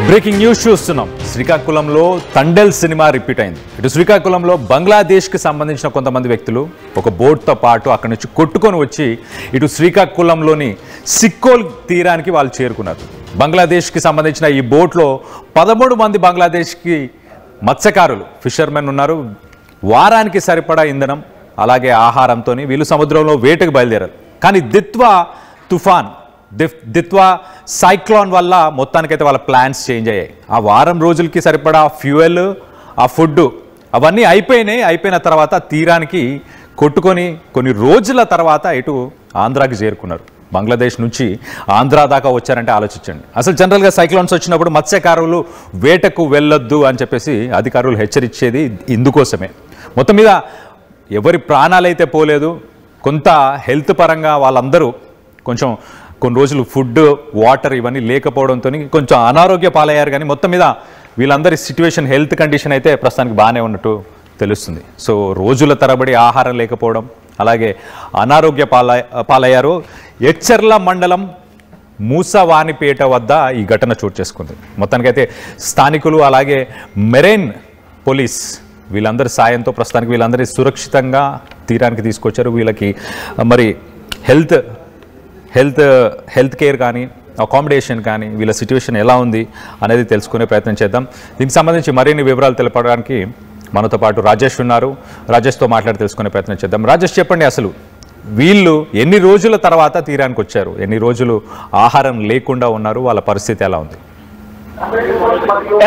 Breaking news చూస్తున్నాం. శ్రీకాకుళంలో Thandel cinema repeat అయింది. ఇటు శ్రీకాకుళంలో బంగ్లాదేశ్కి సంబంధించిన కొంతమంది వ్యక్తులు ఒక బోట్తో పాటు అక్కడి నుంచి కొట్టుకొని వచ్చి ఇటు శ్రీకాకుళంలోని సిక్కోల్ తీరానికి వాళ్ళు చేరుకున్నారు. బంగ్లాదేశ్కి సంబంధించిన ఈ బోట్లో 13 మంది బంగ్లాదేశ్కి మత్స్యకారులు ఫిషర్మెన్ ఉన్నారు. వారానికి సరిపడా ఇంధనం అలాగే ఆహారంతో వీళ్ళు సముద్రంలో వేటకు బయలుదేరారు. కానీ దిత్వా సైక్లోన్ వల్ల మొత్తానికైతే వాళ్ళ ప్లాన్స్ చేంజ్ అయ్యాయి. ఆ వారం రోజులకి సరిపడా ఫ్యూయల్, ఆ ఫుడ్ అవన్నీ అయిపోయిన తర్వాత తీరానికి కొట్టుకొని కొన్ని రోజుల తర్వాత ఇటు ఆంధ్రాకి చేరుకున్నారు. బంగ్లాదేశ్ నుంచి ఆంధ్రా దాకా వచ్చారంటే ఆలోచించండి. అసలు జనరల్గా సైక్లోన్స్ వచ్చినప్పుడు మత్స్యకారులు వేటకు వెళ్ళొద్దు అని చెప్పేసి అధికారులు హెచ్చరించేది ఇందుకోసమే. మొత్తం మీద ఎవరి ప్రాణాలైతే పోలేదు. కొంత హెల్త్ పరంగా వాళ్ళందరూ కొన్ని రోజులు ఫుడ్, వాటర్ ఇవన్నీ లేకపోవడంతో కొంచెం అనారోగ్య పాలయ్యారు. కానీ మొత్తం మీద వీళ్ళందరి సిచ్యువేషన్, హెల్త్ కండిషన్ అయితే ప్రస్తుతానికి బాగానే ఉన్నట్టు తెలుస్తుంది. సో రోజుల తరబడి ఆహారం లేకపోవడం, అలాగే అనారోగ్య పాలయ్యారు. ఎచ్చర్ల మండలం మూసవానిపేట వద్ద ఈ ఘటన చోటు చేసుకుంది. మొత్తానికైతే స్థానికులు అలాగే మెరైన్ పోలీస్ వీళ్ళందరి సాయంతో ప్రస్తుతానికి వీళ్ళందరి సురక్షితంగా తీరానికి తీసుకొచ్చారు. వీళ్ళకి మరి హెల్త్ కేర్ కానీ, అకామిడేషన్ కానీ, వీళ్ళ సిచ్యువేషన్ ఎలా ఉంది అనేది తెలుసుకునే ప్రయత్నం చేద్దాం. దీనికి సంబంధించి మరిన్ని వివరాలు తెలపడానికి మనతో పాటు రాజేష్ ఉన్నారు. రాజేష్తో మాట్లాడి తెలుసుకునే ప్రయత్నం చేద్దాం. రాజేష్, చెప్పండి, అసలు వీళ్ళు ఎన్ని రోజుల తర్వాత తీరానికి వచ్చారు? ఎన్ని రోజులు ఆహారం లేకుండా ఉన్నారు? వాళ్ళ పరిస్థితి ఎలా ఉంది?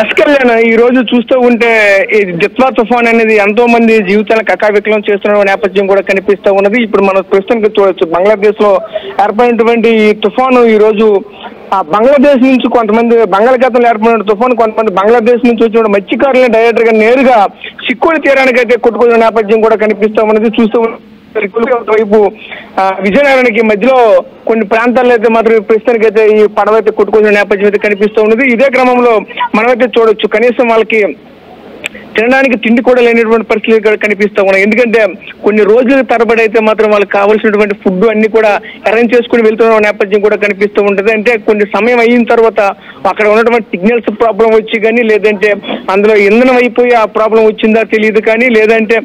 ఎస్కల్యాన్ ఈ రోజు చూస్తూ ఉంటే ఈ దిత్వా తుఫాన్ అనేది ఎంతో మంది జీవితాలను కకావికలం చేస్తున్న నేపథ్యం కూడా కనిపిస్తూ ఉన్నది. ఇప్పుడు మనం ప్రస్తుతానికి చూడొచ్చు, బంగ్లాదేశ్ లో ఏర్పడినటువంటి ఈ తుఫాను ఈ రోజు బంగ్లాదేశ్ నుంచి కొంతమంది బంగాళాఖాతంలో ఏర్పడిన తుఫాను కొంతమంది బంగ్లాదేశ్ నుంచి వచ్చిన మత్స్యకారులని డైరెక్ట్ గా నేరుగా సిక్కోల్ తీరానికి అయితే కొట్టుకున్న నేపథ్యం కూడా కనిపిస్తూ ఉన్నది. చూస్తూ వైపు విజయనగరానికి మధ్యలో కొన్ని ప్రాంతాల్లో అయితే మాత్రం ప్రస్తుతానికి అయితే ఈ పడవ అయితే కొట్టుకునే నేపథ్యం అయితే కనిపిస్తూ ఉన్నది. ఇదే క్రమంలో మనమైతే చూడొచ్చు, కనీసం వాళ్ళకి తినడానికి తిండి కూడా లేనటువంటి పరిస్థితులు కనిపిస్తూ ఉన్నాయి. ఎందుకంటే కొన్ని రోజుల తరబడి అయితే మాత్రం వాళ్ళకి కావాల్సినటువంటి ఫుడ్ అన్ని కూడా అరేంజ్ చేసుకుని వెళ్తున్న నేపథ్యం కూడా కనిపిస్తూ ఉంటుంది. అంటే కొన్ని సమయం అయిన తర్వాత అక్కడ ఉన్నటువంటి సిగ్నల్స్ ప్రాబ్లం వచ్చి కానీ, లేదంటే అందులో ఇంధనం అయిపోయి ఆ ప్రాబ్లం వచ్చిందా తెలియదు కానీ, లేదంటే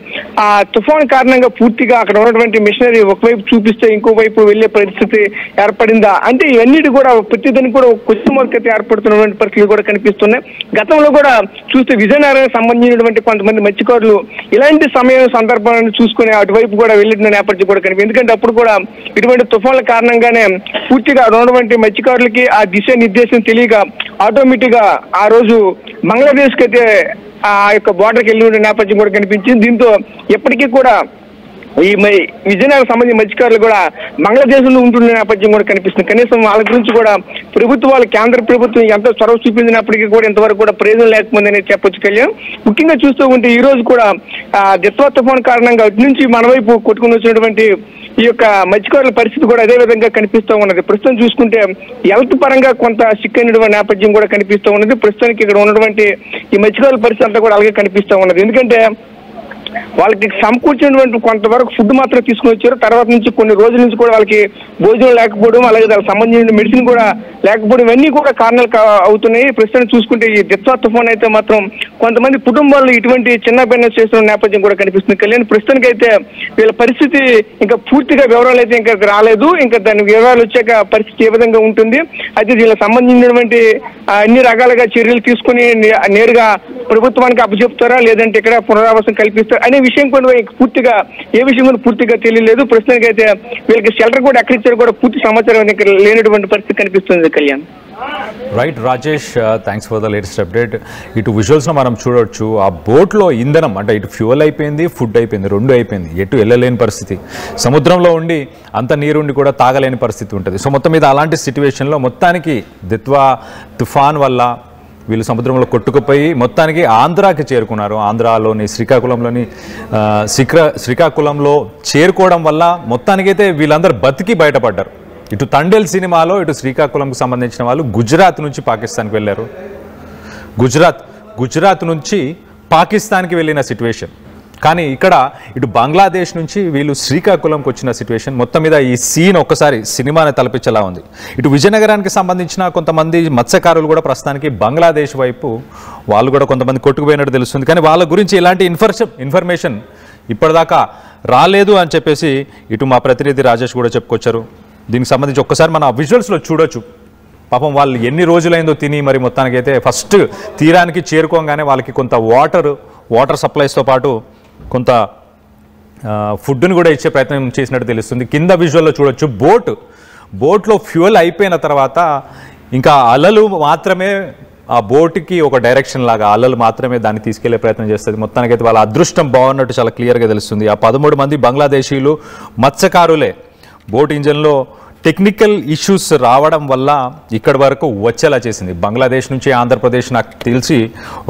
ఆ తుఫాన్ కారణంగా పూర్తిగా అక్కడ ఉన్నటువంటి మిషనరీ ఒకవైపు చూపిస్తే ఇంకో వైపు వెళ్లే పరిస్థితి ఏర్పడిందా అంటే ఇవన్నిటి కూడా ప్రతిదానికి కూడా క్వశ్చన్ మార్క్ అయితే ఏర్పడుతున్నటువంటి పరిస్థితులు కూడా కనిపిస్తున్నాయి. గతంలో కూడా చూస్తే విజయనగరానికి సంబంధించిన కొంతమంది మత్స్యకారులు ఇలాంటి సందర్భాలను చూసుకుని అటువైపు కూడా వెళ్ళిన నేపథ్యం కూడా కనిపి. ఎందుకంటే అప్పుడు కూడా ఇటువంటి తుఫాన్ల కారణంగానే పూర్తిగా ఉన్నటువంటి మత్స్యకారులకి ఆ దిశ నిర్దేశం తెలియక ఆటోమేటిక్ గా ఆ రోజు బంగ్లాదేశ్ కి అయితే ఆ యొక్క బోర్డర్కి వెళ్ళి నేపథ్యం కూడా కనిపించింది. దీంతో ఎప్పటికీ కూడా ఈ విజయనగరం సంబంధించిన మత్స్యకారులు కూడా బంగ్లాదేశ్లో ఉంటున్న నేపథ్యం కూడా కనిపిస్తుంది. కనీసం వాళ్ళ గురించి కూడా ప్రభుత్వాలు, కేంద్ర ప్రభుత్వం ఎంతో చొరవ చూపించినప్పటికీ కూడా ఇంతవరకు కూడా ప్రయోజనం లేకపోయిందని చెప్పొచ్చు. కళ్యాణ్, ముఖ్యంగా చూస్తూ ఉంటే ఈ రోజు కూడా దిత్వా తుఫాన్ కారణంగా అటు నుంచి మన వైపు కొట్టుకుని వచ్చినటువంటి ఈ యొక్క మత్స్యకారుల పరిస్థితి కూడా అదే విధంగా కనిపిస్తూ ఉన్నది. ప్రస్తుతం చూసుకుంటే హెల్త్ పరంగా కొంత సిక్కైనటువంటి నేపథ్యం కూడా కనిపిస్తూ ఉన్నది. ప్రస్తుతానికి ఇక్కడ ఉన్నటువంటి ఈ మత్స్యకారుల పరిస్థితి అంతా కూడా అలాగే కనిపిస్తూ ఉన్నది. ఎందుకంటే వాళ్ళకి సమకూర్చినటువంటి కొంతవరకు ఫుడ్ మాత్రం తీసుకుని వచ్చారు. తర్వాత నుంచి కొన్ని రోజుల నుంచి కూడా వాళ్ళకి భోజనం లేకపోవడం, అలాగే దానికి సంబంధించిన మెడిసిన్ కూడా లేకపోవడం, ఇవన్నీ కూడా కారణాలు అవుతున్నాయి. ప్రస్తుతం చూసుకుంటే ఈ దిత్వా తుఫాన్ అయితే మాత్రం కొంతమంది కుటుంబాల్లో ఇటువంటి చిన్న బిజినెస్ చేస్తున్న నేపథ్యం కూడా కనిపిస్తుంది. కళ్యాణ్, ప్రస్తుతానికి అయితే వీళ్ళ పరిస్థితి ఇంకా పూర్తిగా వివరాలు అయితే ఇంకా రాలేదు. ఇంకా దాని వివరాలు వచ్చాక పరిస్థితి ఏ విధంగా ఉంటుంది, అయితే దీనికి సంబంధించినటువంటి అన్ని రకాలుగా చర్యలు తీసుకుని నేరుగా ప్రభుత్వానికి అప్పచెప్తారా, లేదంటే ఇక్కడ పునరావాసం కల్పిస్తారా అనే విషయం కూడా పూర్తిగా పూర్తిగా తెలియలేదు. ప్రస్తుతానికి అయితే వీళ్ళకి షెల్టర్ కూడా ఎక్కడ ఇచ్చారు కూడా పూర్తి సమాచారం ఇక్కడ లేనటువంటి పరిస్థితి కనిపిస్తుంది. Kalyan, right Rajesh, thanks for the latest update. ఇటు విజువల్స్లో మనం చూడవచ్చు, ఆ బోట్లో ఇంధనం అంటే ఇటు ఫ్యూయల్ అయిపోయింది, ఫుడ్ అయిపోయింది, రెండు అయిపోయింది. ఎటు వెళ్ళలేని పరిస్థితి, సముద్రంలో ఉండి అంత నీరుండి కూడా తాగలేని పరిస్థితి ఉంటుంది. సో మొత్తం మీద అలాంటి సిచ్యువేషన్లో మొత్తానికి దిత్వా తుఫాన్ వల్ల వీళ్ళు సముద్రంలో కొట్టుకుపోయి మొత్తానికి ఆంధ్రాకి చేరుకున్నారు. ఆంధ్రాలోని శ్రీకాకుళంలో చేరుకోవడం వల్ల మొత్తానికైతే వీళ్ళందరూ బతికి బయటపడ్డారు. ఇటు తండెల్ సినిమాలో ఇటు శ్రీకాకుళంకు సంబంధించిన వాళ్ళు గుజరాత్ నుంచి పాకిస్తాన్కి వెళ్ళారు. గుజరాత్ నుంచి పాకిస్తాన్కి వెళ్ళిన సిచ్యువేషన్. కానీ ఇక్కడ ఇటు బంగ్లాదేశ్ నుంచి వీళ్ళు శ్రీకాకుళంకి వచ్చిన సిచ్యువేషన్ మొత్తం మీద ఈ సీన్ ఒక్కసారి సినిమాని తలపించేలా ఉంది. ఇటు విజయనగరానికి సంబంధించిన కొంతమంది మత్స్యకారులు కూడా ప్రస్తుతానికి బంగ్లాదేశ్ వైపు వాళ్ళు కూడా కొంతమంది కొట్టుకుపోయినట్టు తెలుస్తుంది. కానీ వాళ్ళ గురించి ఎలాంటి ఇన్ఫర్మేషన్ ఇప్పటిదాకా రాలేదు అని చెప్పేసి ఇటు మా ప్రతినిధి రాజేష్ కూడా చెప్పుకొచ్చారు. దీనికి సంబంధించి ఒక్కసారి మన విజువల్స్లో చూడొచ్చు. పాపం వాళ్ళు ఎన్ని రోజులైందో తిని మరి మొత్తానికైతే ఫస్ట్ తీరానికి చేరుకోగానే వాళ్ళకి కొంత వాటర్ సప్లైస్తో పాటు కొంత ఫుడ్ని కూడా ఇచ్చే ప్రయత్నం చేసినట్టు తెలుస్తుంది. కింద విజువల్లో చూడొచ్చు బోట్లో ఫ్యూయల్ అయిపోయిన తర్వాత ఇంకా అలలు మాత్రమే ఆ బోట్కి ఒక డైరెక్షన్ లాగా అలలు మాత్రమే దాన్ని తీసుకెళ్లే ప్రయత్నం చేస్తుంది. మొత్తానికైతే వాళ్ళ అదృష్టం బాగున్నట్టు చాలా క్లియర్గా తెలుస్తుంది. ఆ 13 మంది బంగ్లాదేశీయులు మత్స్యకారులే. బోట్ ఇంజన్లో టెక్నికల్ ఇష్యూస్ రావడం వల్ల ఇక్కడి వరకు వచ్చేలా చేసింది. బంగ్లాదేశ్ నుంచి ఆంధ్రప్రదేశ్ నాకు తెలిసి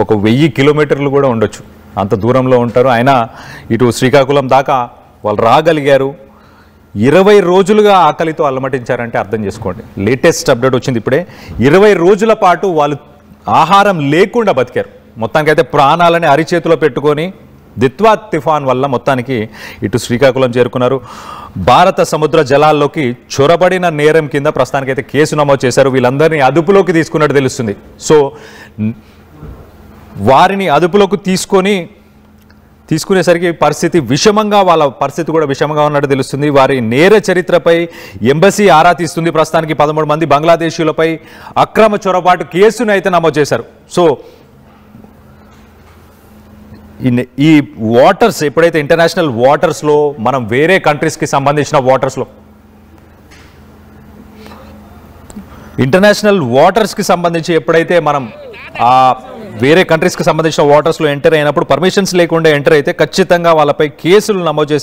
ఒక 1000 కిలోమీటర్లు కూడా ఉండొచ్చు, అంత దూరంలో ఉంటారు. అయినా ఇటు శ్రీకాకుళం దాకా వాళ్ళు రాగలిగారు. 20 రోజులుగా ఆకలితో అల్లమటించారంటే అర్థం చేసుకోండి. లేటెస్ట్ అప్డేట్ వచ్చింది ఇప్పుడే. 20 రోజుల పాటు వాళ్ళు ఆహారం లేకుండా బతికారు. మొత్తానికైతే ప్రాణాలని అరిచేతిలో పెట్టుకొని దిత్వా తుఫాన్ వల్ల మొత్తానికి ఇటు శ్రీకాకుళం చేరుకున్నారు. భారత సముద్ర జలాల్లోకి చొరబడిన నేరం కింద ప్రస్తుతానికైతే కేసు నమోదు చేశారు. వీళ్ళందరినీ అదుపులోకి తీసుకున్నట్టు తెలుస్తుంది. సో వారిని అదుపులోకి తీసుకునేసరికి వాళ్ళ పరిస్థితి కూడా విషమంగా ఉన్నట్టు తెలుస్తుంది. వారి నేర చరిత్రపై ఎంబసీ ఆరా తీస్తుంది. ప్రస్తుతానికి 13 మంది బంగ్లాదేశీయులపై అక్రమ చొరబాటు కేసును అయితే నమోదు చేశారు. సో ఈ వాటర్స్ ఎప్పుడైతే ఇంటర్నేషనల్ వాటర్స్లో మనం వేరే కంట్రీస్కి సంబంధించిన ఇంటర్నేషనల్ వాటర్స్కి సంబంధించి ఎప్పుడైతే మనం వేరే కంట్రీస్కి సంబంధించిన వాటర్స్లో ఎంటర్ అయినప్పుడు పర్మిషన్స్ లేకుండా ఎంటర్ అయితే ఖచ్చితంగా వాళ్ళపై కేసులు నమోదు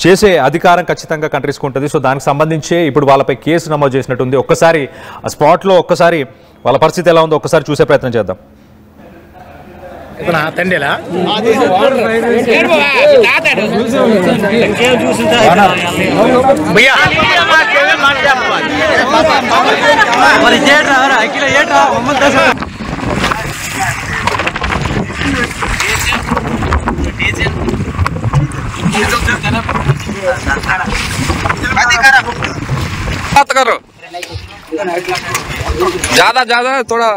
చేసే అధికారం ఖచ్చితంగా కంట్రీస్కి ఉంటుంది. సో దానికి సంబంధించే ఇప్పుడు వాళ్ళపై కేసు నమోదు చేసినట్టుంది. ఒక్కసారి ఆ స్పాట్లో ఒక్కసారి వాళ్ళ పరిస్థితి ఎలా ఉందో ఒక్కసారి చూసే ప్రయత్నం చేద్దాం. తండ్రిలా करो ज्यादा ज्यादा थोड़ा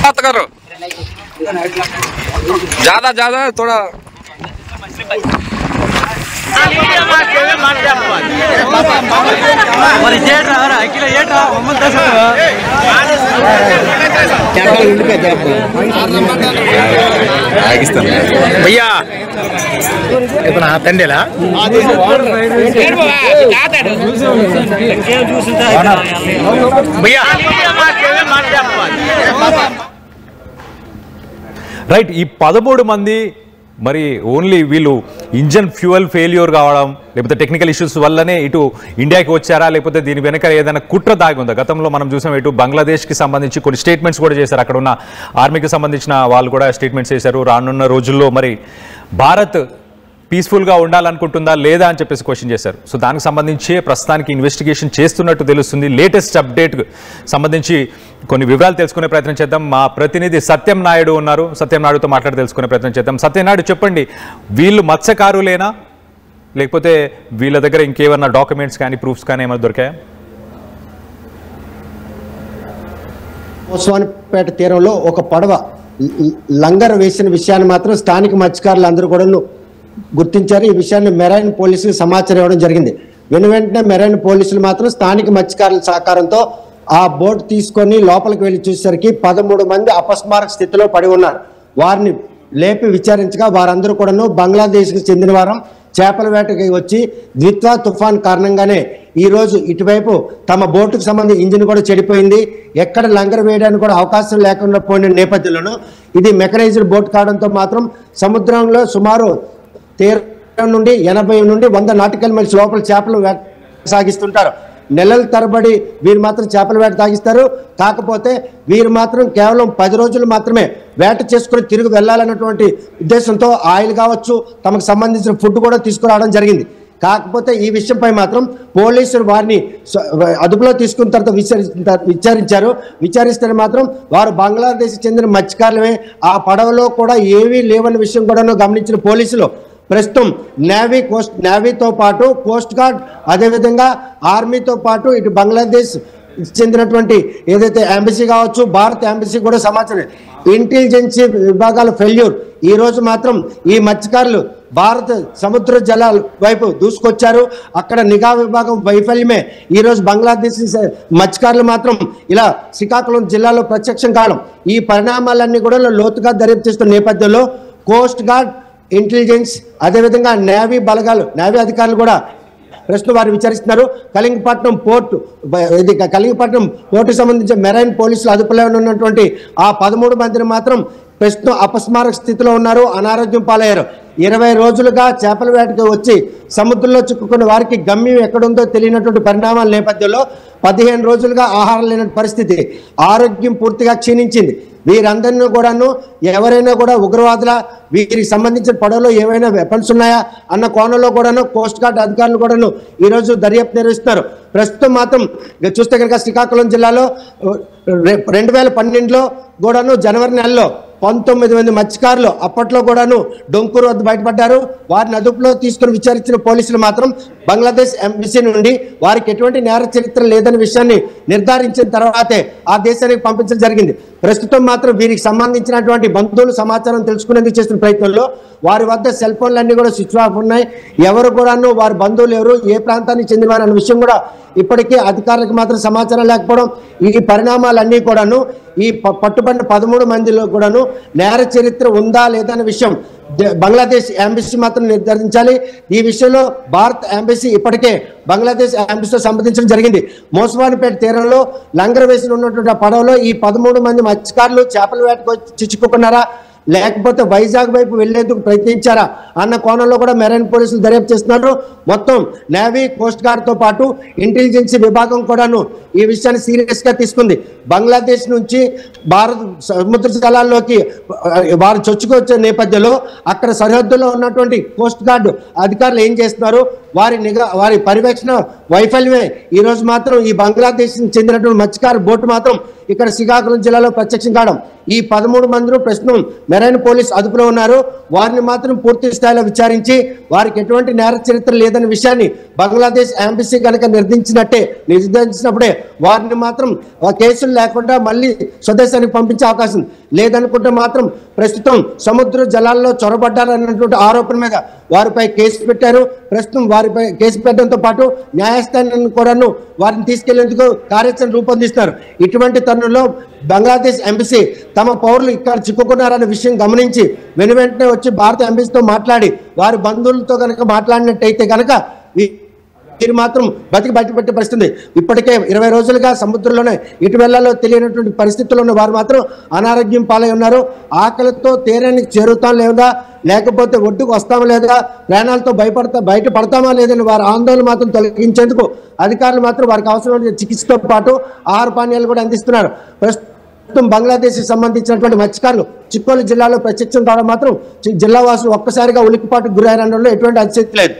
बात करो ज्यादा ज्यादा थोड़ा भैया इतना తండ్రిలా भैया రైట్. ఈ 13 మంది మరి ఓన్లీ వీళ్ళు ఇంజన్ ఫ్యూయల్ ఫెయిల్యూర్ కావడం లేకపోతే టెక్నికల్ ఇష్యూస్ వల్లనే ఇటు ఇండియాకి వచ్చారా లేకపోతే దీని వెనక ఏదైనా కుట్ర దాగి ఉందా? గతంలో మనం చూసాం ఇటు బంగ్లాదేశ్కి సంబంధించి కొన్ని స్టేట్మెంట్స్ కూడా చేశారు. అక్కడ ఉన్న ఆర్మీకి సంబంధించిన వాళ్ళు కూడా స్టేట్మెంట్స్ చేశారు. రానున్న రోజుల్లో మరి భారత్ పీస్ఫుల్గా ఉండాలనుకుంటుందా లేదా అని చెప్పేసి క్వశ్చన్ చేశారు. సో దానికి సంబంధించి ప్రస్తుతానికి ఇన్వెస్టిగేషన్ చేస్తున్నట్టు తెలుస్తుంది. లేటెస్ట్ అప్డేట్ సంబంధించి కొన్ని వివరాలు తెలుసుకునే ప్రయత్నం చేద్దాం. మా ప్రతినిధి సత్యం నాయుడు ఉన్నారు. సత్యం నాయుడుతో మాట్లాడి తెలుసుకునే ప్రయత్నం చేద్దాం. సత్యం నాయుడు, చెప్పండి, వీళ్ళు మత్స్యకారులేనా లేకపోతే వీళ్ళ దగ్గర ఇంకేమన్నా డాక్యుమెంట్స్ కానీ ప్రూఫ్స్ కానీ ఏమైనా దొరికాయా? పోస్వానిపేట తీరంలో ఒక పడవ లంగర్ వేసిన విషయాన్ని మాత్రం స్థానిక మత్స్యకారులు అందరూ కూడా గుర్తించారు. ఈ విషయాన్ని మెరైన్ పోలీసులకు సమాచారం ఇవ్వడం జరిగింది. వెంటనే మెరైన్ పోలీసులు మాత్రం స్థానిక మత్స్యకారుల సహకారంతో ఆ బోట్ తీసుకొని లోపలికి వెళ్లి చూసేసరికి 13 మంది అపస్మారక స్థితిలో పడి ఉన్నారు. వారిని లేపి విచారించగా వారందరూ కూడాను బంగ్లాదేశ్కి చెందిన వారం చేపల వేటకి వచ్చి దిత్వా తుఫాన్ కారణంగానే ఈ రోజు ఇటువైపు తమ బోటుకు సంబంధించి ఇంజిన్ కూడా చెడిపోయింది. ఎక్కడ లంగర్ వేయడానికి కూడా అవకాశం లేకుండా పోయిన నేపథ్యంలోనూ ఇది మెకనైజ్డ్ బోట్ కావడంతో మాత్రం సముద్రంలో సుమారు తీరం నుండి 80 నుండి 100 నాటికల్ మైల్స్ లోపల చేపలు వేట సాగిస్తుంటారు. నెలల తరబడి వీరు మాత్రం చేపల వేట సాగిస్తారు. కాకపోతే వీరు మాత్రం కేవలం 10 రోజులు మాత్రమే వేట చేసుకుని తిరిగి వెళ్ళాలన్నటువంటి ఉద్దేశంతో ఆయిల్ కావచ్చు, తమకు సంబంధించిన ఫుడ్ కూడా తీసుకురావడం జరిగింది. కాకపోతే ఈ విషయంపై మాత్రం పోలీసులు వారిని అదుపులో తీసుకున్న తర్వాత విచారిస్తే మాత్రం వారు బంగ్లాదేశ్ చెందిన మత్స్యకారులమే, ఆ పడవలో కూడా ఏవీ లేవన్న విషయం కూడా గమనించిన పోలీసులు ప్రస్తుతం నేవీతో పాటు కోస్ట్ గార్డ్, అదేవిధంగా ఆర్మీతో పాటు ఇటు బంగ్లాదేశ్ చెందినటువంటి ఏదైతే ఎంబసీ కావచ్చు, భారత ఎంబసీ కూడా సమాచారం, ఇంటెలిజెన్సీ విభాగాల ఫెయిల్యూర్. ఈ రోజు మాత్రం ఈ మత్స్యకారులు భారత సముద్ర జలాల వైపు దూసుకొచ్చారు. అక్కడ నిఘా విభాగం వైఫల్యమే ఈ రోజు బంగ్లాదేశ్ మత్స్యకారులు మాత్రం ఇలా శ్రీకాకుళం జిల్లాలో ప్రత్యక్షం కావడం. ఈ పరిణామాలన్నీ కూడా లోతుగా దర్యాప్తు చేస్తున్న నేపథ్యంలో కోస్ట్ గార్డ్, ఇంటెలిజెన్స్, అదేవిధంగా నేవీ బలగాలు, నేవీ అధికారులు కూడా ప్రస్తుతం వారు విచారిస్తున్నారు. కళింగపట్నం పోర్టుకు సంబంధించిన మెరైన్ పోలీసులు అదుపులో ఉన్నటువంటి ఆ 13 మందిని మాత్రం ప్రస్తుతం అపస్మారక స్థితిలో ఉన్నారు, అనారోగ్యం పాలయ్యారు. 20 రోజులుగా చేపల వేటకు వచ్చి సముద్రంలో చిక్కుకున్న వారికి గమ్యం ఎక్కడుందో తెలియనటువంటి పరిణామాల నేపథ్యంలో 15 రోజులుగా ఆహారం లేని పరిస్థితి, ఆరోగ్యం పూర్తిగా క్షీణించింది. వీరందరినీ కూడాను ఎవరైనా కూడా ఉగ్రవాదుల, వీరికి సంబంధించిన పడవలో ఏవైనా వెపన్స్ ఉన్నాయా అన్న కోణంలో కూడాను కోస్ట్ గార్డ్ అధికారులు కూడాను ఈరోజు దర్యాప్తు నిర్వహిస్తున్నారు. ప్రస్తుతం మాత్రం చూస్తే కనుక శ్రీకాకుళం జిల్లాలో 2012లో కూడాను జనవరి నెలలో 19 మంది మత్స్యకారులు అప్పట్లో కూడాను డొంకూరు వద్ద బయటపడ్డారు. వారిని అదుపులో తీసుకుని విచారించిన పోలీసులు మాత్రం బంగ్లాదేశ్ ఎంబసీ నుండి వారికి ఎటువంటి నేర చరిత్ర లేదనే విషయాన్ని నిర్ధారించిన తర్వాతే ఆ దేశానికి పంపించడం జరిగింది. ప్రస్తుతం మాత్రం వీరికి సంబంధించినటువంటి బంధువులు సమాచారం తెలుసుకునేందుకు చేస్తున్న ప్రయత్నంలో వారి వద్ద సెల్ ఫోన్లన్నీ కూడా స్విచ్ ఆఫ్ ఉన్నాయి. ఎవరు కూడాను వారి బంధువులు ఎవరు, ఏ ప్రాంతానికి చెందినవారు అన్న విషయం కూడా ఇప్పటికీ అధికారులకు మాత్రం సమాచారం లేకపోవడం, ఈ పరిణామాలన్నీ కూడాను ఈ పట్టుబడిన 13 మందిలో కూడాను నేర చరిత్ర ఉందా లేదా అనే విషయం బంగ్లాదేశ్ ఎంబసీ మాత్రం నిర్ధారించాలి. ఈ విషయంలో భారత ఎంబసీ ఇప్పటికే బంగ్లాదేశ్ ఎంబసీతో సంప్రదించడం జరిగింది. మోసవానిపేట తీరంలో లంగర్ వేసి ఉన్నటువంటి పడవలో ఈ 13 మంది మత్స్యకారులు చేపల వేటకు చిక్కుకున్నారా, లేకపోతే వైజాగ్ వైపు వెళ్లేందుకు ప్రయత్నించారా అన్న కోణంలో కూడా మెరైన్ పోలీసులు దర్యాప్తు చేస్తున్నారు. మొత్తం నేవీ, కోస్ట్ గార్డ్ తో పాటు ఇంటెలిజెన్స్ విభాగం కూడాను ఈ విషయాన్ని సీరియస్ గా తీసుకుంది. బంగ్లాదేశ్ నుంచి భారత సముద్ర జలాల్లోకి వారు చొచ్చుకొచ్చే నేపథ్యంలో అక్కడ సరిహద్దులో ఉన్నటువంటి కోస్ట్ గార్డ్ అధికారులు ఏం చేస్తున్నారు, వారి పర్యవేక్షణ వైఫల్యమే ఈ రోజు మాత్రం ఈ బంగ్లాదేశ్ చెందినటువంటి మత్స్యకారు బోటు మాత్రం ఇక్కడ శ్రీకాకుళం జిల్లాలో ప్రత్యక్షం కావడం. ఈ 13 మంది ప్రస్తుతం మెరైన్ పోలీస్ అదుపులో ఉన్నారు. వారిని మాత్రం పూర్తి స్థాయిలో విచారించి వారికి ఎటువంటి నేర చరిత్ర లేదనే విషయాన్ని బంగ్లాదేశ్ ఎంబసీ కనుక నిర్ధారించినప్పుడే వారిని మాత్రం కేసులు లేకుండా మళ్ళీ స్వదేశానికి పంపించే అవకాశం లేదనుకుంటే మాత్రం ప్రస్తుతం సముద్ర జలాల్లో చొరబడ్డారన్నటువంటి ఆరోపణ మీద వారిపై కేసు పెట్టారు. ప్రస్తుతం వారిపై కేసు పెట్టడంతో పాటు న్యాయస్థానాన్ని కూడాను వారిని తీసుకెళ్లేందుకు కార్యాచరణ రూపొందిస్తారు. ఇటువంటి తరుణంలో బంగ్లాదేశ్ ఎంబసీ తమ పౌరులు ఇక్కడ చిక్కుకున్నారనే విషయం గమనించి వెంటనే వచ్చి భారత ఎంబసీతో మాట్లాడి వారి బంధువులతో కనుక మాట్లాడినట్టయితే కనుక వీరు మాత్రం బయటపెట్టే పరిస్థితి. ఇప్పటికే 20 రోజులుగా సముద్రంలోనే ఇటు వెళ్లాలో తెలియనటువంటి పరిస్థితుల్లో ఉన్న వారు మాత్రం అనారోగ్యం పాలై ఉన్నారు. ఆకలితో తీరానికి చేరుతాం లేదా, లేకపోతే ఒడ్డుకు వస్తామా లేదా, ప్రాణాలతో బయటపడతామా లేదని వారి ఆందోళన మాత్రం తొలగించేందుకు అధికారులు మాత్రం వారికి అవసరమైన చికిత్సతో పాటు ఆహార పానీయాలు కూడా అందిస్తున్నారు. ప్రస్తుతం బంగ్లాదేశ్కి సంబంధించినటువంటి మత్స్యకారులు చిక్కోలు జిల్లాలో ప్రత్యక్షం కావడం మాత్రం జిల్లా వాసులు ఒక్కసారిగా ఉలిక్కిపాటు గురైనంలో ఎటువంటి అతిశక్తి లేదు.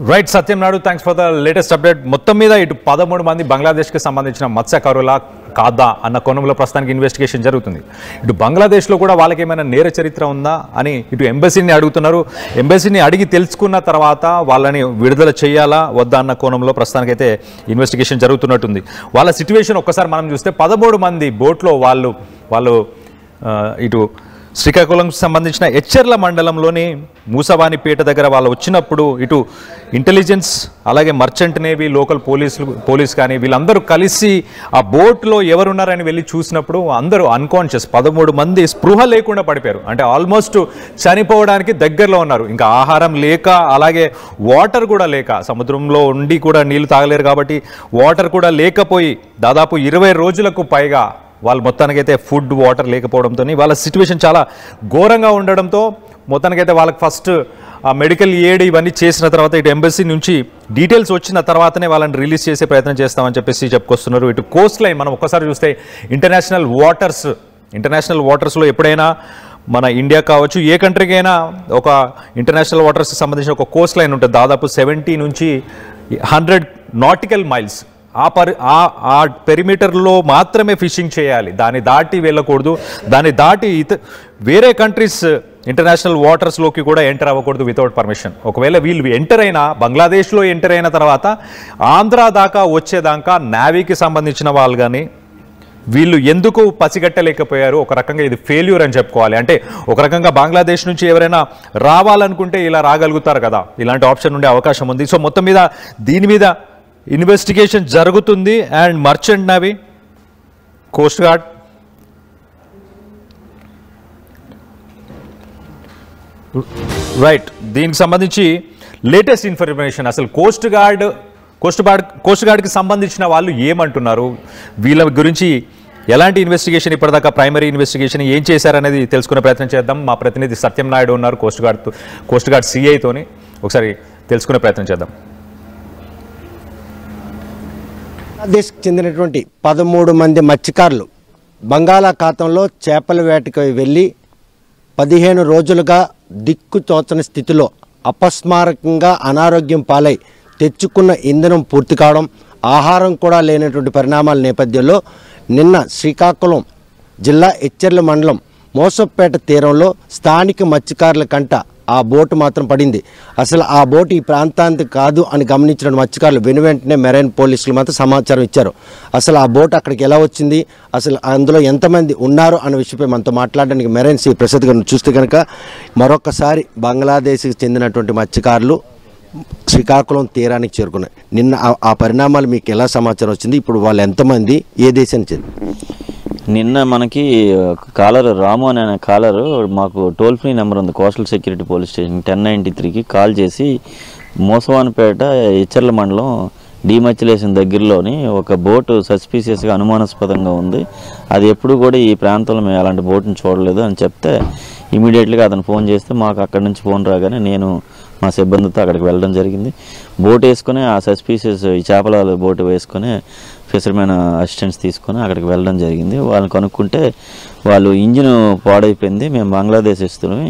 రైట్ సత్యం నాడు, thanks for the latest update. మొత్తం మీద ఇటు 13 మంది బంగ్లాదేశ్కి సంబంధించిన మత్స్యకారుల కాదా అన్న కోణంలో ప్రస్తుతానికి ఇన్వెస్టిగేషన్ జరుగుతుంది. ఇటు బంగ్లాదేశ్లో కూడా వాళ్ళకి ఏమైనా నేర చరిత్ర ఉందా అని ఇటు ఎంబసీని అడుగుతున్నారు. ఎంబసీని అడిగి తెలుసుకున్న తర్వాత వాళ్ళని విడుదల చేయాలా వద్దా అన్న కోణంలో ప్రస్తుతానికైతే ఇన్వెస్టిగేషన్ జరుగుతున్నట్టుంది. వాళ్ళ సిచ్యువేషన్ ఒక్కసారి మనం చూస్తే 13 మంది బోట్లో వాళ్ళు ఇటు శ్రీకాకుళంకి సంబంధించిన ఎచ్చెర్ల మండలంలోని మూసవానిపేట దగ్గర వాళ్ళు వచ్చినప్పుడు ఇటు ఇంటెలిజెన్స్, అలాగే మర్చెంట్ నేవీ, లోకల్ పోలీస్ కానీ వీళ్ళందరూ కలిసి ఆ బోట్లో ఎవరున్నారని వెళ్ళి చూసినప్పుడు అందరూ అన్కాన్షియస్, 13 మంది స్పృహ లేకుండా పడిపోయారు. అంటే ఆల్మోస్ట్ చనిపోవడానికి దగ్గరలో ఉన్నారు. ఇంకా ఆహారం లేక, అలాగే వాటర్ కూడా లేక, సముద్రంలో ఉండి కూడా నీళ్లు తాగలేరు కాబట్టి వాటర్ కూడా లేకపోయి దాదాపు 20 రోజులకు పైగా వాళ్ళు మొత్తానికైతే ఫుడ్, వాటర్ లేకపోవడంతో వాళ్ళ సిచ్యువేషన్ చాలా ఘోరంగా ఉండడంతో మొత్తానికైతే వాళ్ళకి ఫస్ట్ మెడికల్ ఎయిడ్ ఇవన్నీ చేసిన తర్వాత ఇటు ఎంబసీ నుంచి డీటెయిల్స్ వచ్చిన తర్వాతనే వాళ్ళని రిలీజ్ చేసే ప్రయత్నం చేస్తామని చెప్పేసి చెప్పుకొస్తున్నారు. ఇటు కోస్ట్ లైన్ మనం ఒక్కసారి చూస్తే ఇంటర్నేషనల్ వాటర్స్లో ఎప్పుడైనా మన ఇండియా కావచ్చు, ఏ కంట్రీకైనా ఒక ఇంటర్నేషనల్ వాటర్స్కి సంబంధించిన ఒక కోస్ట్ లైన్ ఉంటుంది, దాదాపు 70 నుంచి 100 నాటికల్ మైల్స్. ఆ పెరిమీటర్లో మాత్రమే ఫిషింగ్ చేయాలి, దాన్ని దాటి వెళ్ళకూడదు, దాన్ని దాటి వేరే కంట్రీస్ ఇంటర్నేషనల్ వాటర్స్లోకి కూడా ఎంటర్ అవ్వకూడదు వితౌట్ పర్మిషన్. ఒకవేళ వీళ్ళు ఎంటర్ అయినా, బంగ్లాదేశ్లో ఎంటర్ అయిన తర్వాత ఆంధ్ర దాకా వచ్చేదాకా నేవీకి సంబంధించిన వాళ్ళు కానీ వీళ్ళు ఎందుకు పసిగట్టలేకపోయారు? ఒక రకంగా ఇది ఫెయిల్యూర్ అని చెప్పుకోవాలి. అంటే ఒక రకంగా బంగ్లాదేశ్ నుంచి ఎవరైనా రావాలనుకుంటే ఇలా రాగలుగుతారు కదా, ఇలాంటి ఆప్షన్ ఉండే అవకాశం ఉంది. సో మొత్తం మీద దీని మీద ఇన్వెస్టిగేషన్ జరుగుతుంది. And merchant navy, coast guard, right, దీనికి సంబంధించి లేటెస్ట్ ఇన్ఫర్మేషన్, అసలు కోస్ట్ గార్డ్కి సంబంధించిన వాళ్ళు ఏమంటున్నారు, వీళ్ళ గురించి ఎలాంటి ఇన్వెస్టిగేషన్, ఇప్పటిదాకా ప్రైమరీ ఇన్వెస్టిగేషన్ ఏం చేశారనేది తెలుసుకునే ప్రయత్నం చేద్దాం. మా ప్రతినిధి సత్యం నాయుడు ఉన్నారు కోస్ట్ గార్డ్ సిఐతోని, ఒకసారి తెలుసుకునే ప్రయత్నం చేద్దాం. బంగ్లాదేశ్కి చెందినటువంటి 13 మంది మత్స్యకారులు బంగాళాఖాతంలో చేపల వేటకు వెళ్ళి 15 రోజులుగా దిక్కుతోచని స్థితిలో అపస్మారకంగా అనారోగ్యం పాలై తెచ్చుకున్న ఇంధనం పూర్తి కావడం, ఆహారం కూడా లేనటువంటి పరిణామాల నేపథ్యంలో నిన్న శ్రీకాకుళం జిల్లా ఎచ్చెర్ల మండలం మోసంపేట తీరంలో స్థానిక మత్స్యకారుల కంట ఆ బోటు మాత్రం పడింది. అసలు ఆ బోటు ఈ ప్రాంతానికి కాదు అని గమనించిన మత్స్యకారులు వెనువెంటనే మెరైన్ పోలీసులు మాత్రం సమాచారం ఇచ్చారు. అసలు ఆ బోటు అక్కడికి ఎలా వచ్చింది, అసలు అందులో ఎంతమంది ఉన్నారు అన్న విషయంపై మనతో మాట్లాడడానికి మెరైన్ సి ప్రసాద్ గారిని చూస్తే కనుక మరొకసారి బంగ్లాదేశ్కి చెందినటువంటి మత్స్యకారులు శ్రీకాకుళం తీరానికి చేరుకున్నాయి. నిన్న ఆ పరిణామాలు మీకు ఎలా సమాచారం వచ్చింది, ఇప్పుడు వాళ్ళు ఎంతమంది, ఏ దేశానికి చెంది? నిన్న మనకి కాలర్ రాము అనే కాలరు మాకు టోల్ ఫ్రీ నెంబర్ ఉంది కోస్టల్ సెక్యూరిటీ పోలీస్ స్టేషన్ 1093కి కాల్ చేసి మోసవానిపేట ఎచ్చెర్ల మండలం డీమచ్యులేషన్ దగ్గరలోని ఒక బోటు సస్పీషియస్గా అనుమానాస్పదంగా ఉంది, అది ఎప్పుడు కూడా ఈ ప్రాంతంలో మేము అలాంటి బోటుని చూడలేదు అని చెప్తే ఇమీడియట్గా అతను ఫోన్ చేస్తే మాకు అక్కడి నుంచి ఫోన్ రాగానే నేను మా సిబ్బందితో అక్కడికి వెళ్ళడం జరిగింది. బోట్ వేసుకొని ఆ సస్పీషియస్ ఈ చేపల బోటు వేసుకొని ఫిషర్మెన్ అసిస్టెంట్స్ తీసుకొని అక్కడికి వెళ్ళడం జరిగింది. వాళ్ళని కనుక్కుంటే వాళ్ళు ఇంజిన్ పాడైపోయింది, మేము బంగ్లాదేశ్ ఇస్తున్నాం,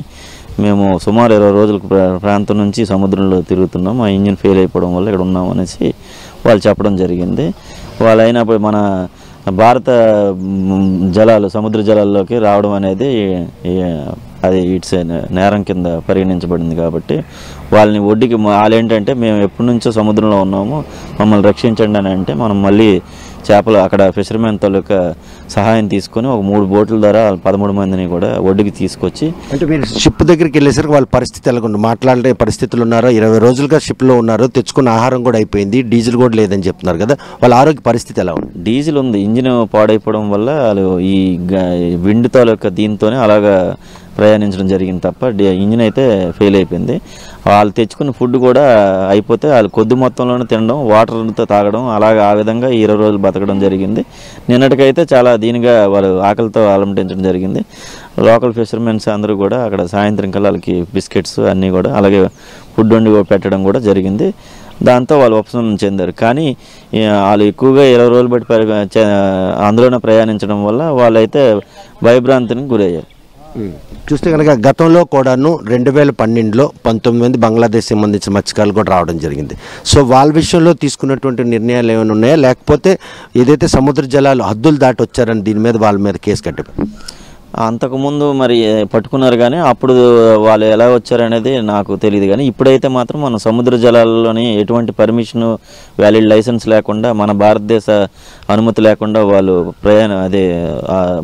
మేము సుమారు 20 రోజుల ప్రాంతం నుంచి సముద్రంలో తిరుగుతున్నాం, ఆ ఇంజిన్ ఫెయిల్ అయిపోవడం వల్ల ఇక్కడ ఉన్నాం అనేసి వాళ్ళు చెప్పడం జరిగింది. వాళ్ళు అయినప్పుడు మన భారత జలాలు సముద్ర జలాల్లోకి రావడం అనేది అది ఇట్స్ నేరం కింద పరిగణించబడింది. కాబట్టి వాళ్ళని ఒడ్డుకి వాళ్ళు ఏంటంటే మేము ఎప్పటి నుంచో సముద్రంలో ఉన్నాము, మమ్మల్ని రక్షించండి అని అంటే మనం మళ్ళీ చేపలు అక్కడ ఫిషర్మెన్ తాలూకా సహాయం తీసుకొని ఒక 3 బోట్ల ద్వారా 13 మందిని కూడా ఒడ్డుకి తీసుకొచ్చి, అంటే మీరు షిప్ దగ్గరికి వెళ్ళేసరికి వాళ్ళ పరిస్థితి ఎలాగుంది, మాట్లాడే పరిస్థితులు ఉన్నారో, 20 రోజులుగా షిప్లో ఉన్నారు, తెచ్చుకున్న ఆహారం కూడా అయిపోయింది, డీజిల్ కూడా లేదని చెప్తున్నారు కదా, వాళ్ళ ఆరోగ్య పరిస్థితి ఎలా ఉంది? డీజిల్ ఉంది, ఇంజిన్ పాడైపోవడం వల్ల వాళ్ళు ఈ విండ్ తాలూకా దీంతోనే అలాగా ప్రయాణించడం జరిగింది తప్ప ఇంజిన్ అయితే ఫెయిల్ అయిపోయింది. వాళ్ళు తెచ్చుకున్న ఫుడ్ కూడా అయిపోతే వాళ్ళు కొద్ది మొత్తంలోనే తినడం, వాటర్తో తాగడం, అలాగే ఆ విధంగా 20 రోజులు బతకడం జరిగింది. నిన్నటికైతే చాలా దీనిగా వాళ్ళు ఆకలితో అలమటించడం జరిగింది. లోకల్ ఫిషర్మెన్స్ అందరూ కూడా అక్కడ సాయంత్రం కల్లా వాళ్ళకి బిస్కెట్స్ అన్నీ కూడా అలాగే ఫుడ్ వండి పెట్టడం కూడా జరిగింది. దాంతో వాళ్ళు ఉపశమనం చెందారు. కానీ వాళ్ళు ఎక్కువగా 20 రోజులు బట్టి అందులోనే ప్రయాణించడం వల్ల వాళ్ళైతే భయభ్రాంతికి గురయ్యారు. చూస్తే కనుక గతంలో కూడాను 2012లో 19 మంది బంగ్లాదేశ్ సంబంధించిన మత్స్యకారులు కూడా రావడం జరిగింది. సో వాళ్ళ విషయంలో తీసుకున్నటువంటి నిర్ణయాలు ఏమైనా ఉన్నాయా, లేకపోతే ఏదైతే సముద్ర జలాలు హద్దులు దాటి వచ్చారని దీని మీద వాళ్ళ మీద కేసు కట్టారు? అంతకుముందు మరి పట్టుకున్నారు, కానీ అప్పుడు వాళ్ళు ఎలా వచ్చారనేది నాకు తెలియదు. కానీ ఇప్పుడైతే మాత్రం మన సముద్ర జలాల్లోని ఎటువంటి పర్మిషన్ వ్యాలిడ్ లైసెన్స్ లేకుండా, మన భారతదేశ అనుమతి లేకుండా వాళ్ళు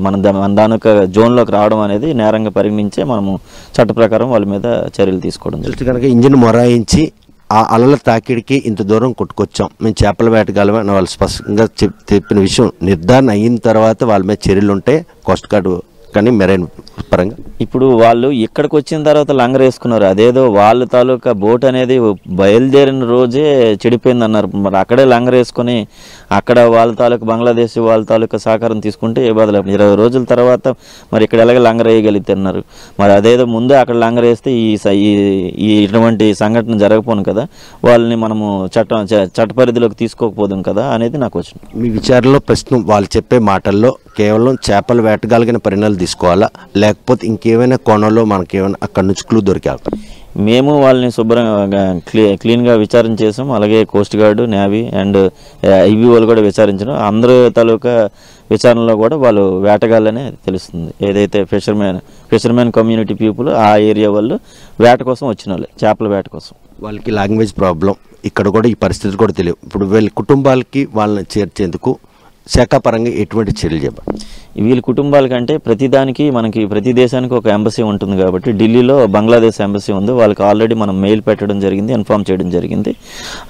మన దానిక జోన్లోకి రావడం అనేది నేరంగా పరిగణించే మనము చట్ట ప్రకారం వాళ్ళ మీద చర్యలు తీసుకోవడం జరుగుతుంది. కనుక ఇంజిన్ మొరాయించి ఆ అలల తాకిడికి ఇంత దూరం కొట్టుకొచ్చాం, మేము చేపల వేటగాలమే అని వాళ్ళు స్పష్టంగా చెప్పిన విషయం నిర్ధారణ అయిన తర్వాత వాళ్ళ మీద చర్యలు ఉంటాయి కోస్ట్ గార్డ్ కానీ మెరైన్ పరంగా. ఇప్పుడు వాళ్ళు ఇక్కడికి వచ్చిన తర్వాత లంగర్ వేసుకున్నారు, అదేదో వాళ్ళ తాలూకా బోట్ అనేది బయలుదేరిన రోజే చెడిపోయింది అన్నారు. మరి అక్కడే లంగర్ వేసుకొని అక్కడ వాళ్ళ తాలూకా బంగ్లాదేశ్ వాళ్ళ తాలూకా సహకారం తీసుకుంటే ఏ బాధ లేదు. 20 రోజుల తర్వాత మరి ఇక్కడ ఎలాగ లంగర్ వేయగలుగుతున్నారు, మరి అదేదో ముందే అక్కడ లంగర్ వేస్తే ఈ ఇటువంటి సంఘటన జరగపోను కదా, వాళ్ళని మనము చట్ట పరిధిలోకి తీసుకోకపోదాం కదా అనేది నాకు వచ్చింది. మీ విచారణలో ప్రస్తుతం వాళ్ళు చెప్పే మాటల్లో కేవలం చేపలు వేటగాలిగిన పరిణామాలు తీసుకోవాలా, లేకపోతే ఇంకేమైనా కోణంలో మనకేమైనా అక్కడి నుంచి క్లూ దొరికాలి? మేము వాళ్ళని శుభ్రంగా క్లీన్గా విచారణ చేసాం. అలాగే Coast guard, navy and IB వాళ్ళు కూడా విచారించడం. అందరూ తాలూకా విచారణలో కూడా వాళ్ళు వేటగాళ్ళనే తెలుస్తుంది. ఏదైతే ఫిషర్మెన్ కమ్యూనిటీ పీపుల్ ఆ ఏరియా వాళ్ళు వేట కోసం వచ్చిన వాళ్ళే, చేపల వేట కోసం. వాళ్ళకి లాంగ్వేజ్ ప్రాబ్లం, ఇక్కడ కూడా ఈ పరిస్థితి కూడా తెలియదు. ఇప్పుడు వీళ్ళ కుటుంబాలకి వాళ్ళని చేర్చేందుకు శాఖాపరంగా ఎటువంటి చర్యలు చెప్పాలి? వీళ్ళ కుటుంబాలకంటే ప్రతిదానికి మనకి ప్రతి దేశానికి ఒక ఎంబసీ ఉంటుంది కాబట్టి ఢిల్లీలో బంగ్లాదేశ్ ఎంబసీ ఉంది. వాళ్ళకి ఆల్రెడీ మనం మెయిల్ పెట్టడం జరిగింది, ఇన్ఫార్మ్ చేయడం జరిగింది.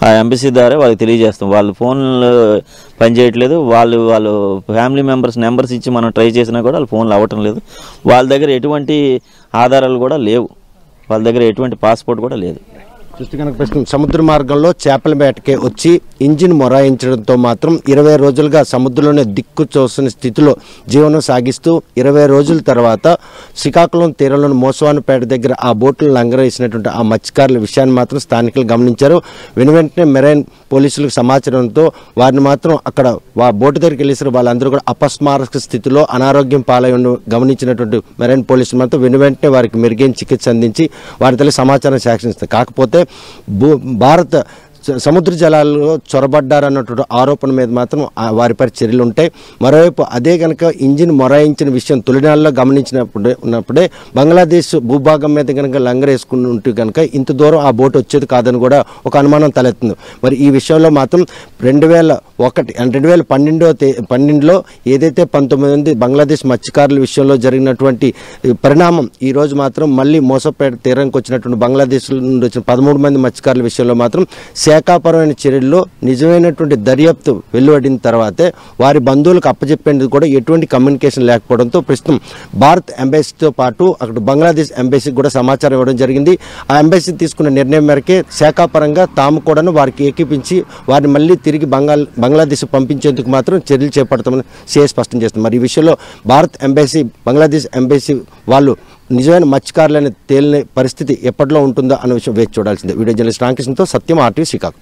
ఆ ఎంబసీ ద్వారా వాళ్ళకి తెలియజేస్తాం. వాళ్ళు ఫోన్లు పనిచేయట్లేదు, వాళ్ళు ఫ్యామిలీ నెంబర్స్ ఇచ్చి మనం ట్రై చేసినా కూడా వాళ్ళ ఫోన్లు అవ్వటం లేదు. వాళ్ళ దగ్గర ఎటువంటి ఆధారాలు కూడా లేవు, వాళ్ళ దగ్గర ఎటువంటి పాస్పోర్ట్ కూడా లేదు. చూస్తే కనుక ప్రస్తుతం సముద్ర మార్గంలో చేపల వేటకే వచ్చి ఇంజిన్ మొరాయించడంతో మాత్రం 20 రోజులుగా సముద్రంలోనే దిక్కు చూస్తున్న స్థితిలో జీవనం సాగిస్తూ 20 రోజుల తర్వాత శ్రీకాకుళం తీరంలోని మోసవానిపేట దగ్గర ఆ బోట్లను లంగరేసినటువంటి ఆ మత్స్యకారుల విషయాన్ని మాత్రం స్థానికులు గమనించారు. వెంటనే మెరైన్ పోలీసులకు సమాచారంతో వారిని మాత్రం అక్కడ బోటు దగ్గరికి వెళ్ళేసారు. వాళ్ళందరూ కూడా అపస్మారక స్థితిలో అనారోగ్యం పాలై గమనించినటువంటి మెరైన్ పోలీసులు మాత్రం వెంటనే వారికి మెరుగైన చికిత్స అందించి వారి తల్లి సమాచారం సేకరిస్తారు. కాకపోతే భారత సముద్ర జలాల్లో చొరబడ్డారన్నటువంటి ఆరోపణ మీద మాత్రం వారిపై చర్యలు ఉంటాయి. మరోవైపు అదే కనుక ఇంజిన్ మొరాయించిన విషయం తొలినాళ్ళలో గమనించినప్పుడే బంగ్లాదేశ్ భూభాగం మీద కనుక లంగరేసుకుని ఉంటే కనుక ఇంత దూరం ఆ బోటు వచ్చేది కాదని కూడా ఒక అనుమానం తలెత్తుంది. మరి ఈ విషయంలో మాత్రం 2012లో ఏదైతే 19 మంది బంగ్లాదేశ్ మత్స్యకారుల విషయంలో జరిగినటువంటి పరిణామం ఈ రోజు మాత్రం మళ్ళీ మోసపేట తీరానికి వచ్చినటువంటి బంగ్లాదేశ్ నుండి వచ్చిన 13 మంది మత్స్యకారుల విషయంలో మాత్రం శాఖాపరమైన చర్యల్లో నిజమైనటువంటి దర్యాప్తు వెలువడిన తర్వాతే వారి బంధువులకు అప్పచెప్పేందుకు కూడా ఎటువంటి కమ్యూనికేషన్ లేకపోవడంతో ప్రస్తుతం భారత్ ఎంబసీతో పాటు అక్కడ బంగ్లాదేశ్ ఎంబసీకి కూడా సమాచారం ఇవ్వడం జరిగింది. ఆ ఎంబసీ తీసుకున్న నిర్ణయం మేరకే శాఖాపరంగా తాము కూడా వారికి ఏకీపించి వారిని మళ్ళీ తిరిగి బంగ్లాదేశ్ పంపించేందుకు మాత్రం చర్యలు చేపడతామని సిఐ స్పష్టం చేస్తుంది. మరి ఈ విషయంలో భారత్ ఎంబసీ బంగ్లాదేశ్ ఎంబసీ వాళ్ళు నిజమైన మత్స్యకారులని తేలిన పరిస్థితి ఎప్పటిలో ఉంటుందో అన్న విషయం వేచి చూడాల్సిందే. వీడియో జర్నలిస్ట్ రామకృష్ణతో సత్యం, RTV శ్రీకాకుళం.